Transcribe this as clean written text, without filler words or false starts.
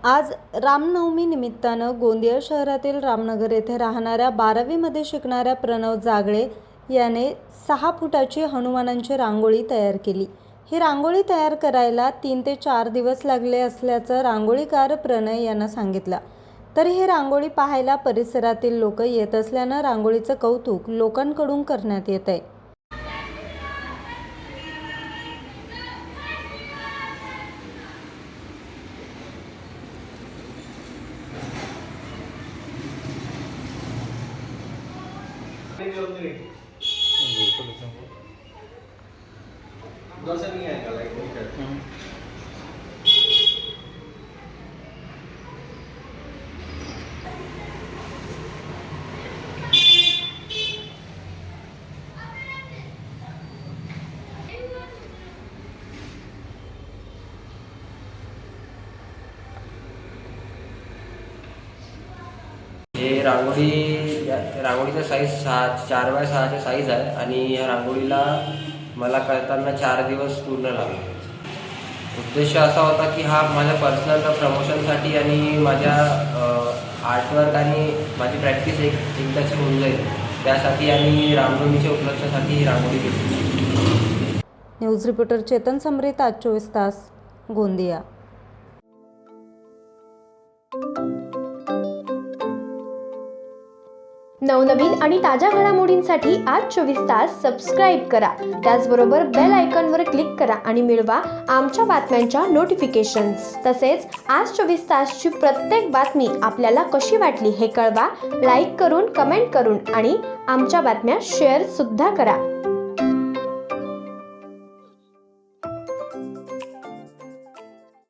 आज रामनवमी निमित्तानं गोंदिया शहरातील रामनगर येथे राहणाऱ्या 12वीमध्ये शिकणाऱ्या प्रणव जागळे याने 6 फुटाची हनुमानांची रांगोळी तयार केली। ही रांगोळी तयार करायला 3 ते 4 दिवस लागले असल्याचं रांगोळीकार प्रणय यांना सांगितलं। तर ही रांगोळी पाहायला परिसरातील लोक येत असल्यानं रांगोळीचं कौतुक लोकांकडून करण्यात येत आहे। हे रांगोळीचा साईज 4x6 साईज आहे आणि या रांगोळीला मला करताना 4 दिवस पूर्ण लागले। उद्देश असा होता की हा माझ्या पर्सनल प्रमोशनसाठी आणि माझ्या आर्टवर्क आणि माझी प्रॅक्टिस एकदाची होऊन जाईल त्यासाठी आणि रामनवमीच्या उपलक्षासाठी ही रांगोळी केली। न्यूज रिपोर्टर चेतन समरीत, आज 24 तास, गोंदिया। नवनवीन आणि ताज्या घडामोडींसाठी आज 24 तास सबस्क्राईब करा। त्याचबरोबर बेल आयकॉनवर क्लिक करा आणि मिळवा आमच्या बातम्यांच्या नोटिफिकेशन्स। तसेच आज 24 तासची प्रत्येक बातमी आपल्याला कशी वाटली हे कळवा, लाईक करून, कमेंट करून आणि आमच्या बातम्या शेअर सुद्धा करा।